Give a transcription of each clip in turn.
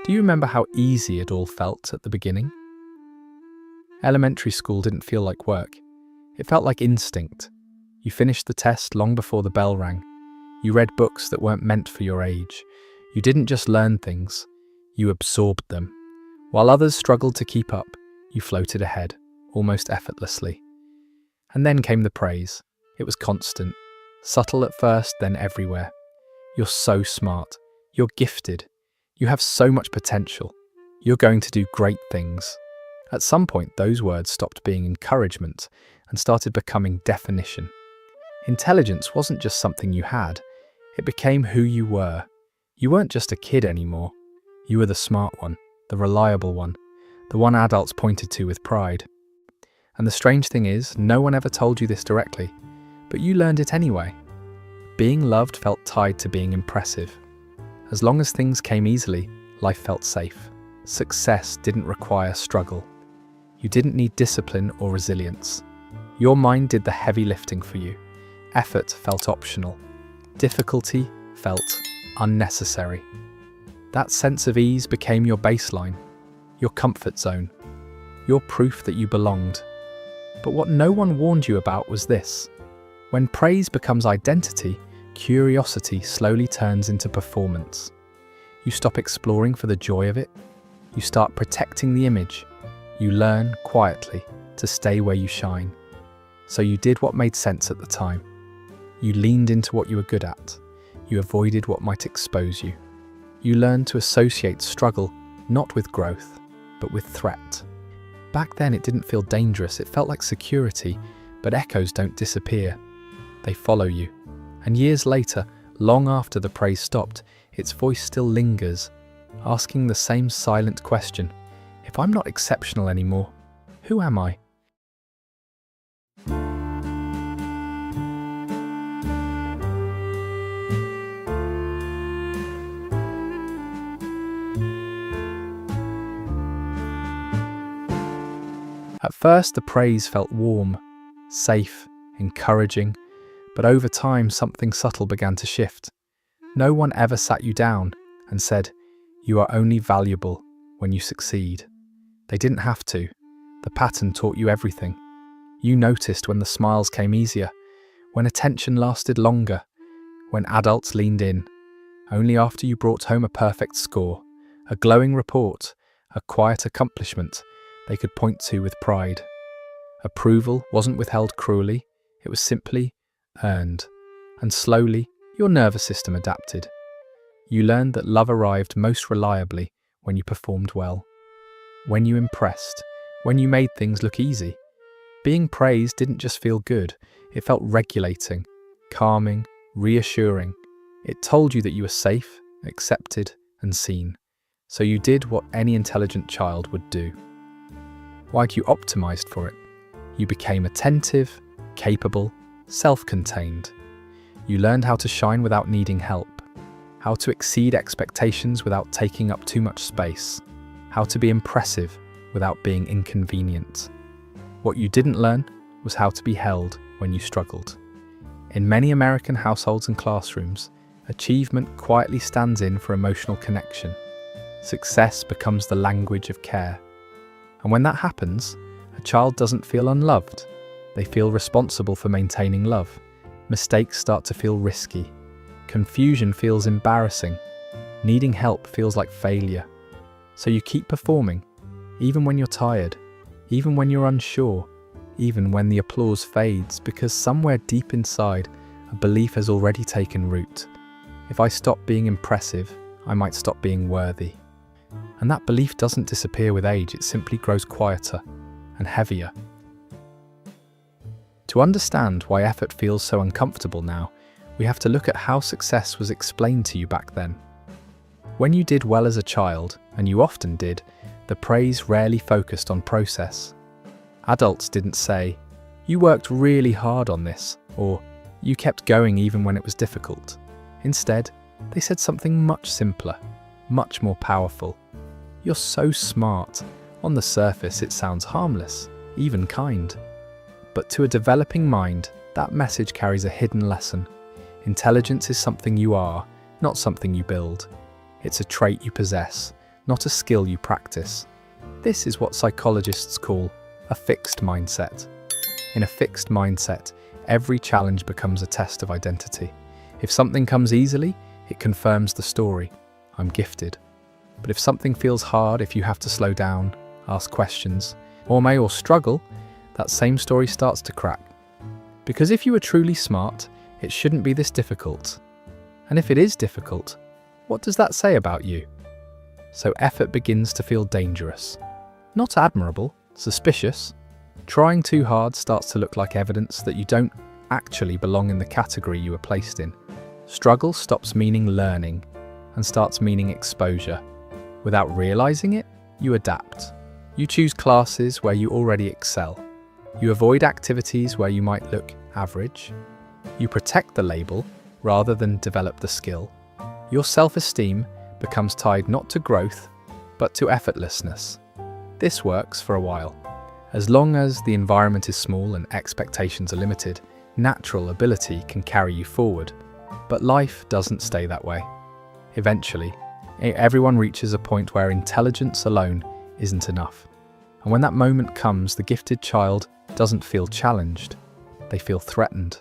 Do you remember how easy it all felt at the beginning? Elementary school didn't feel like work. It felt like instinct. You finished the test long before the bell rang. You read books that weren't meant for your age. You didn't just learn things, you absorbed them. While others struggled to keep up, you floated ahead, almost effortlessly. And then came the praise. It was constant, subtle at first, then everywhere. You're so smart. You're gifted. You have so much potential. You're going to do great things. At some point, those words stopped being encouragement and started becoming definition. Intelligence wasn't just something you had. It became who you were. You weren't just a kid anymore. You were the smart one, the reliable one, the one adults pointed to with pride. And the strange thing is, no one ever told you this directly, but you learned it anyway. Being loved felt tied to being impressive. As long as things came easily, life felt safe. Success didn't require struggle. You didn't need discipline or resilience. Your mind did the heavy lifting for you. Effort felt optional. Difficulty felt unnecessary. That sense of ease became your baseline, your comfort zone, your proof that you belonged. But what no one warned you about was this. When praise becomes identity, curiosity slowly turns into performance. You stop exploring for the joy of it. You start protecting the image. You learn, quietly, to stay where you shine. So you did what made sense at the time. You leaned into what you were good at. You avoided what might expose you. You learned to associate struggle not with growth, but with threat. Back then it didn't feel dangerous, it felt like security, but echoes don't disappear. They follow you. And years later, long after the praise stopped, its voice still lingers, asking the same silent question. If I'm not exceptional anymore, who am I? At first, the praise felt warm, safe, encouraging, but over time something subtle began to shift. No one ever sat you down and said, "You are only valuable when you succeed." They didn't have to. The pattern taught you everything. You noticed when the smiles came easier, when attention lasted longer, when adults leaned in. Only after you brought home a perfect score, a glowing report, a quiet accomplishment they could point to with pride. Approval wasn't withheld cruelly, it was simply earned. And slowly, your nervous system adapted. You learned that love arrived most reliably when you performed well. When you impressed, when you made things look easy. Being praised didn't just feel good, it felt regulating, calming, reassuring. It told you that you were safe, accepted, and seen. So you did what any intelligent child would do. Like you optimized for it. You became attentive, capable, self-contained. You learned how to shine without needing help, how to exceed expectations without taking up too much space, how to be impressive without being inconvenient. What you didn't learn was how to be held when you struggled. In many American households and classrooms, achievement quietly stands in for emotional connection. Success becomes the language of care. And when that happens, a child doesn't feel unloved. They feel responsible for maintaining love. Mistakes start to feel risky. Confusion feels embarrassing. Needing help feels like failure. So you keep performing, even when you're tired, even when you're unsure, even when the applause fades, because somewhere deep inside, a belief has already taken root. If I stop being impressive, I might stop being worthy. And that belief doesn't disappear with age, it simply grows quieter and heavier. To understand why effort feels so uncomfortable now, we have to look at how success was explained to you back then. When you did well as a child, and you often did, the praise rarely focused on process. Adults didn't say, "You worked really hard on this," or "You kept going even when it was difficult." Instead, they said something much simpler, much more powerful. "You're so smart." On the surface, it sounds harmless, even kind. But to a developing mind, that message carries a hidden lesson. Intelligence is something you are, not something you build. It's a trait you possess, not a skill you practice. This is what psychologists call a fixed mindset. In a fixed mindset, every challenge becomes a test of identity. If something comes easily, it confirms the story, I'm gifted. But if something feels hard, if you have to slow down, ask questions, or struggle, that same story starts to crack. Because if you are truly smart, it shouldn't be this difficult. And if it is difficult, what does that say about you? So effort begins to feel dangerous. Not admirable, suspicious. Trying too hard starts to look like evidence that you don't actually belong in the category you were placed in. Struggle stops meaning learning and starts meaning exposure. Without realizing it, you adapt. You choose classes where you already excel. You avoid activities where you might look average. You protect the label rather than develop the skill. Your self-esteem becomes tied not to growth, but to effortlessness. This works for a while. As long as the environment is small and expectations are limited, natural ability can carry you forward. But life doesn't stay that way. Eventually, everyone reaches a point where intelligence alone isn't enough. And when that moment comes, the gifted child doesn't feel challenged. They feel threatened.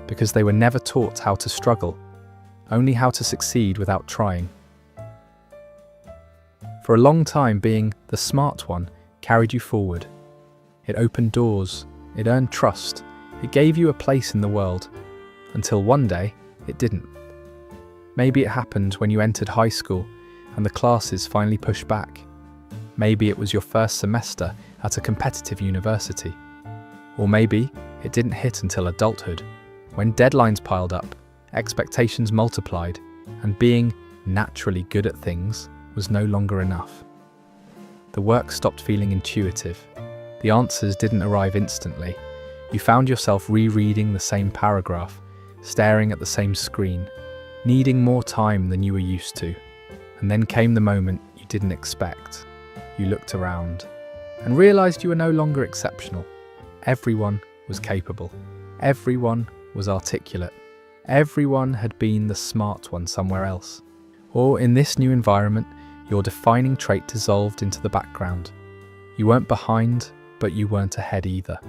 Because they were never taught how to struggle, only how to succeed without trying. For a long time, being the smart one carried you forward. It opened doors, it earned trust, it gave you a place in the world, until one day it didn't. Maybe it happened when you entered high school and the classes finally pushed back. Maybe it was your first semester at a competitive university. Or maybe it didn't hit until adulthood, when deadlines piled up, expectations multiplied, and being naturally good at things was no longer enough. The work stopped feeling intuitive. The answers didn't arrive instantly. You found yourself rereading the same paragraph, staring at the same screen, needing more time than you were used to. And then came the moment you didn't expect. You looked around and realized you were no longer exceptional. Everyone was capable. Everyone was articulate. Everyone had been the smart one somewhere else. Or in this new environment, your defining trait dissolved into the background. You weren't behind, but you weren't ahead either.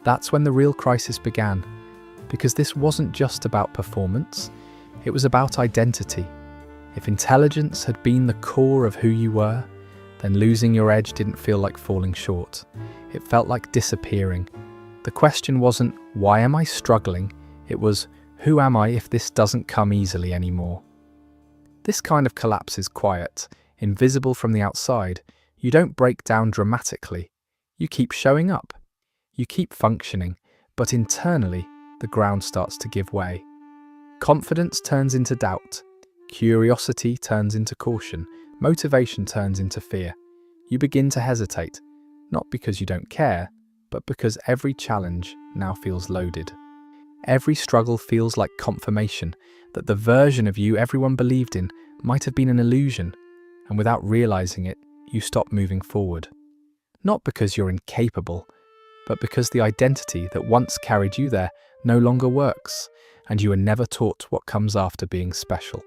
That's when the real crisis began, because this wasn't just about performance, it was about identity. If intelligence had been the core of who you were, then losing your edge didn't feel like falling short. It felt like disappearing. The question wasn't, why am I struggling? It was, who am I if this doesn't come easily anymore? This kind of collapse is quiet, invisible from the outside. You don't break down dramatically. You keep showing up. You keep functioning, but internally, the ground starts to give way. Confidence turns into doubt. Curiosity turns into caution. Motivation turns into fear. You begin to hesitate, not because you don't care, but because every challenge now feels loaded. Every struggle feels like confirmation that the version of you everyone believed in might have been an illusion, and without realizing it, you stop moving forward. Not because you're incapable, but because the identity that once carried you there no longer works, and you are never taught what comes after being special.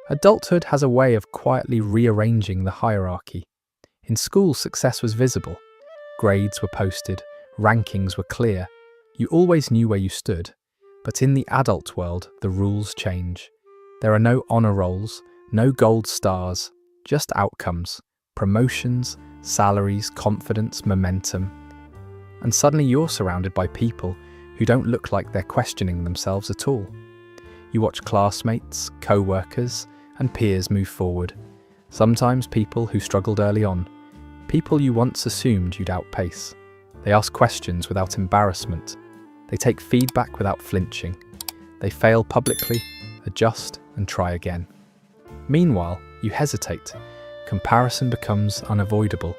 Adulthood has a way of quietly rearranging the hierarchy. In school, success was visible. Grades were posted, rankings were clear. You always knew where you stood. But in the adult world, the rules change. There are no honor rolls, no gold stars, just outcomes, promotions, salaries, confidence, momentum. And suddenly you're surrounded by people who don't look like they're questioning themselves at all. You watch classmates, co-workers, and peers move forward. Sometimes people who struggled early on, people you once assumed you'd outpace. They ask questions without embarrassment. They take feedback without flinching. They fail publicly, adjust, and try again. Meanwhile, you hesitate. Comparison becomes unavoidable.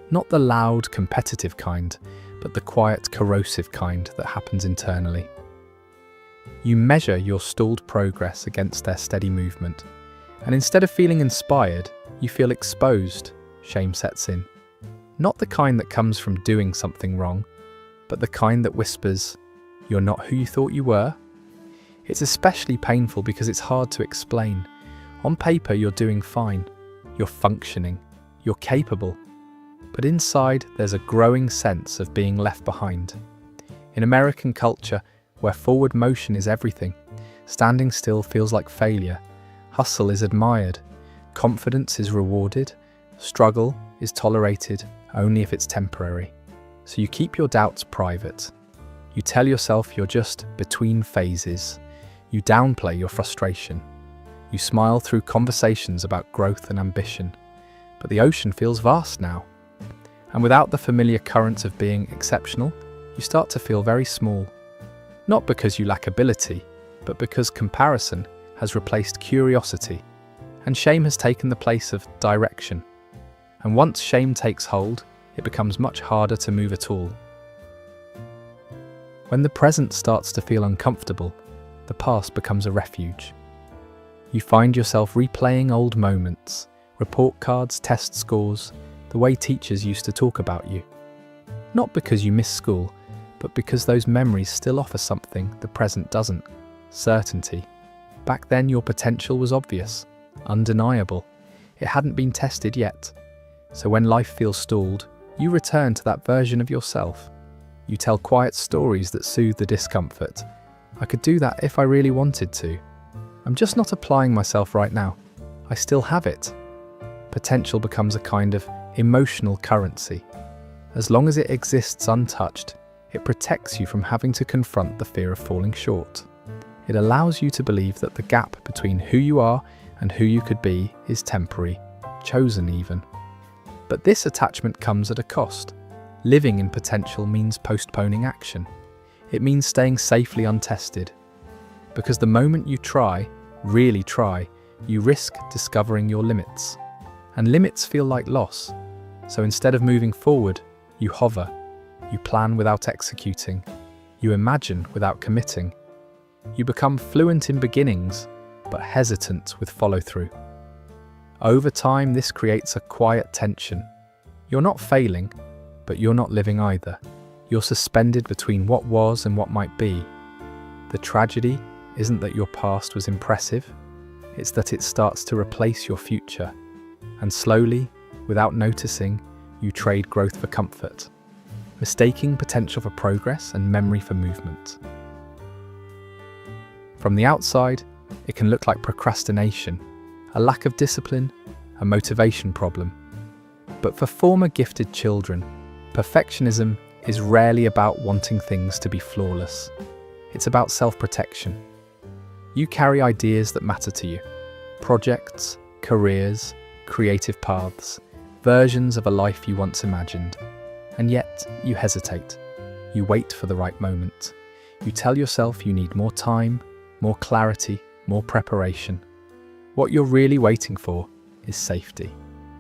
Not the loud, competitive kind, but the quiet, corrosive kind that happens internally. You measure your stalled progress against their steady movement, and instead of feeling inspired, you feel exposed. Shame sets in. Not the kind that comes from doing something wrong, but the kind that whispers, "You're not who you thought you were." It's especially painful because it's hard to explain. On paper, you're doing fine. You're functioning. You're capable. But inside, there's a growing sense of being left behind. In American culture, where forward motion is everything, standing still feels like failure. Hustle is admired. Confidence is rewarded. Struggle is tolerated only if it's temporary. So you keep your doubts private. You tell yourself you're just between phases. You downplay your frustration. You smile through conversations about growth and ambition. But the ocean feels vast now. And without the familiar current of being exceptional, you start to feel very small. Not because you lack ability, but because comparison has replaced curiosity, and shame has taken the place of direction. And once shame takes hold, it becomes much harder to move at all. When the present starts to feel uncomfortable, the past becomes a refuge. You find yourself replaying old moments, report cards, test scores, the way teachers used to talk about you. Not because you miss school, but because those memories still offer something the present doesn't: certainty. Back then, your potential was obvious, undeniable. It hadn't been tested yet. So when life feels stalled, you return to that version of yourself. You tell quiet stories that soothe the discomfort. I could do that if I really wanted to. I'm just not applying myself right now. I still have it. Potential becomes a kind of emotional currency. As long as it exists untouched, it protects you from having to confront the fear of falling short. It allows you to believe that the gap between who you are and who you could be is temporary, chosen even. But this attachment comes at a cost. Living in potential means postponing action. It means staying safely untested. Because the moment you try, really try, you risk discovering your limits. And limits feel like loss. So instead of moving forward, you hover. You plan without executing. You imagine without committing. You become fluent in beginnings, but hesitant with follow-through. Over time, this creates a quiet tension. You're not failing, but you're not living either. You're suspended between what was and what might be. The tragedy isn't that your past was impressive, it's that it starts to replace your future. And slowly, without noticing, you trade growth for comfort, mistaking potential for progress and memory for movement. From the outside, it can look like procrastination, a lack of discipline, a motivation problem. But for former gifted children, perfectionism is rarely about wanting things to be flawless. It's about self-protection. You carry ideas that matter to you. Projects, careers, creative paths, versions of a life you once imagined. And yet, you hesitate. You wait for the right moment. You tell yourself you need more time, more clarity, more preparation. What you're really waiting for is safety.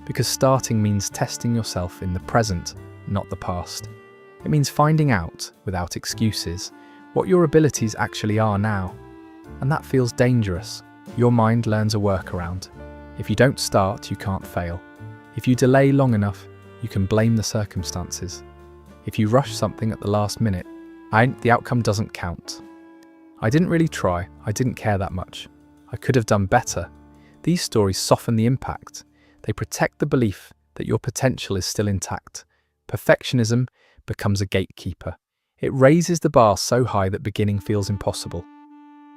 Because starting means testing yourself in the present, not the past. It means finding out, without excuses, what your abilities actually are now. And that feels dangerous. Your mind learns a workaround. If you don't start, you can't fail. If you delay long enough, you can blame the circumstances. If you rush something at the last minute, the outcome doesn't count. I didn't really try. I didn't care that much. I could have done better. These stories soften the impact. They protect the belief that your potential is still intact. Perfectionism becomes a gatekeeper. It raises the bar so high that beginning feels impossible.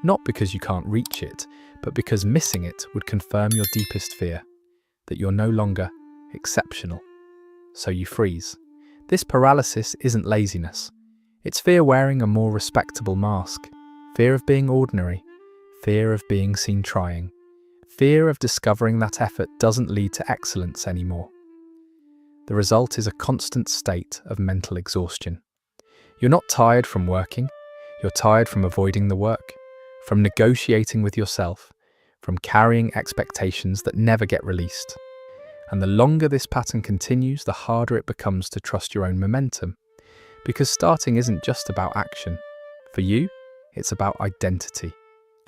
Not because you can't reach it, but because missing it would confirm your deepest fear, that you're no longer exceptional. So you freeze. This paralysis isn't laziness. It's fear wearing a more respectable mask. Fear of being ordinary. Fear of being seen trying. Fear of discovering that effort doesn't lead to excellence anymore. The result is a constant state of mental exhaustion. You're not tired from working. You're tired from avoiding the work, from negotiating with yourself, from carrying expectations that never get released. And the longer this pattern continues, the harder it becomes to trust your own momentum. Because starting isn't just about action. For you, it's about identity.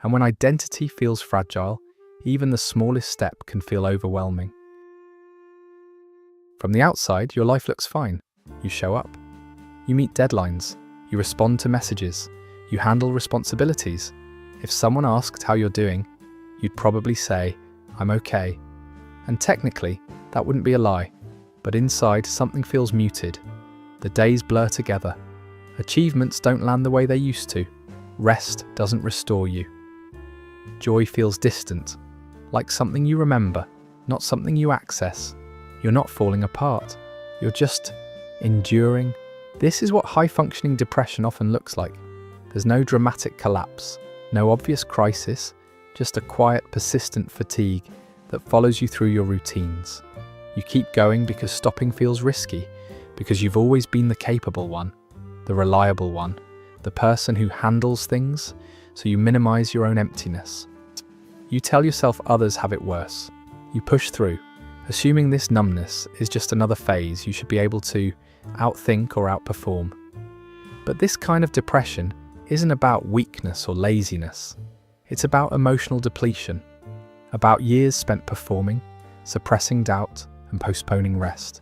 And when identity feels fragile, even the smallest step can feel overwhelming. From the outside, your life looks fine. You show up. You meet deadlines. You respond to messages. You handle responsibilities. If someone asked how you're doing, you'd probably say, I'm okay. And technically, that wouldn't be a lie. But inside, something feels muted. The days blur together. Achievements don't land the way they used to. Rest doesn't restore you. Joy feels distant, like something you remember, not something you access. You're not falling apart. You're just enduring. This is what high-functioning depression often looks like. There's no dramatic collapse, no obvious crisis, just a quiet, persistent fatigue that follows you through your routines. You keep going because stopping feels risky, because you've always been the capable one, the reliable one, the person who handles things, so you minimize your own emptiness. You tell yourself others have it worse. You push through, assuming this numbness is just another phase you should be able to outthink or outperform. But this kind of depression isn't about weakness or laziness. It's about emotional depletion, about years spent performing, suppressing doubt, and postponing rest.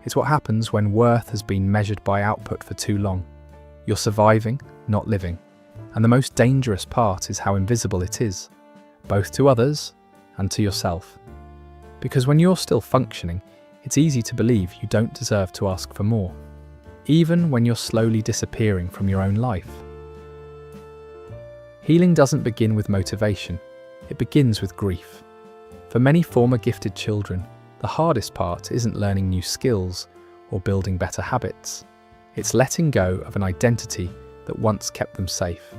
It's what happens when worth has been measured by output for too long. You're surviving, not living. And the most dangerous part is how invisible it is, both to others and to yourself. Because when you're still functioning, it's easy to believe you don't deserve to ask for more, even when you're slowly disappearing from your own life. Healing doesn't begin with motivation, it begins with grief. For many former gifted children, the hardest part isn't learning new skills or building better habits. It's letting go of an identity that once kept them safe.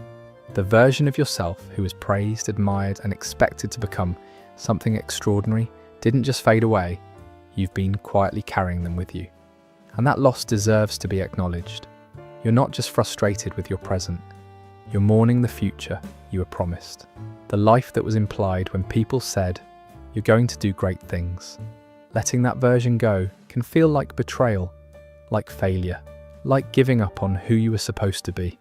The version of yourself who was praised, admired, and expected to become something extraordinary didn't just fade away, you've been quietly carrying them with you. And that loss deserves to be acknowledged. You're not just frustrated with your present, you're mourning the future you were promised. The life that was implied when people said, you're going to do great things. Letting that version go can feel like betrayal, like failure, like giving up on who you were supposed to be.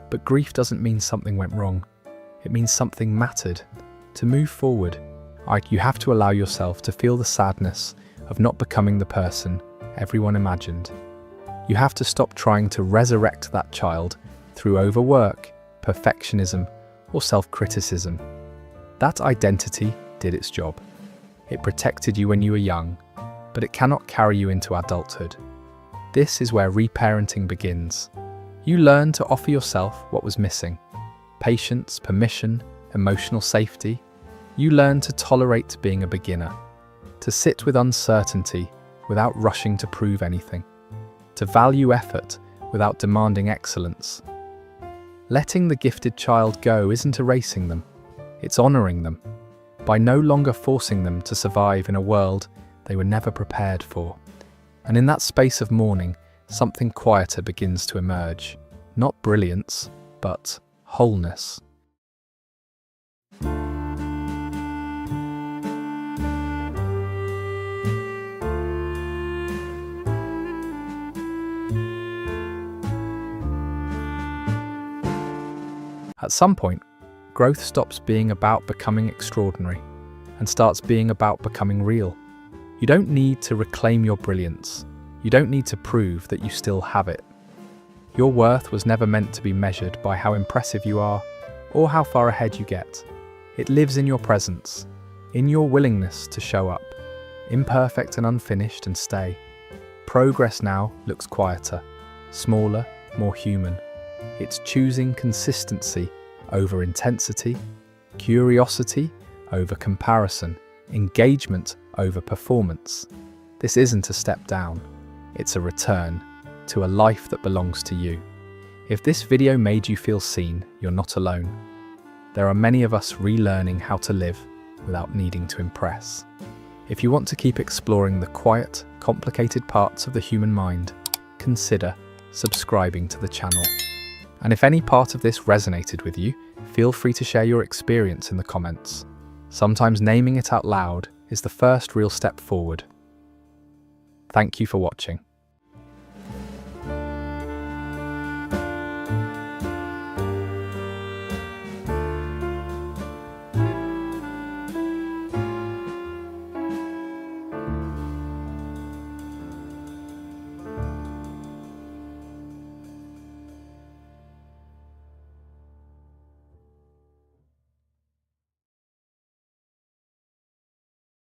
But grief doesn't mean something went wrong. It means something mattered. To move forward, you have to allow yourself to feel the sadness of not becoming the person everyone imagined. You have to stop trying to resurrect that child through overwork, perfectionism, or self-criticism. That identity did its job. It protected you when you were young, but it cannot carry you into adulthood. This is where reparenting begins. You learn to offer yourself what was missing: patience, permission, emotional safety. You learn to tolerate being a beginner, to sit with uncertainty without rushing to prove anything, to value effort without demanding excellence. Letting the gifted child go isn't erasing them, it's honoring them, by no longer forcing them to survive in a world they were never prepared for. And in that space of mourning, something quieter begins to emerge. Not brilliance, but wholeness. At some point, growth stops being about becoming extraordinary and starts being about becoming real. You don't need to reclaim your brilliance. You don't need to prove that you still have it. Your worth was never meant to be measured by how impressive you are or how far ahead you get. It lives in your presence, in your willingness to show up, imperfect and unfinished, and stay. Progress now looks quieter, smaller, more human. It's choosing consistency over intensity, curiosity over comparison, engagement over performance. This isn't a step down, it's a return to a life that belongs to you. If this video made you feel seen, you're not alone. There are many of us relearning how to live without needing to impress. If you want to keep exploring the quiet, complicated parts of the human mind, consider subscribing to the channel. And if any part of this resonated with you, feel free to share your experience in the comments. Sometimes naming it out loud is the first real step forward. Thank you for watching.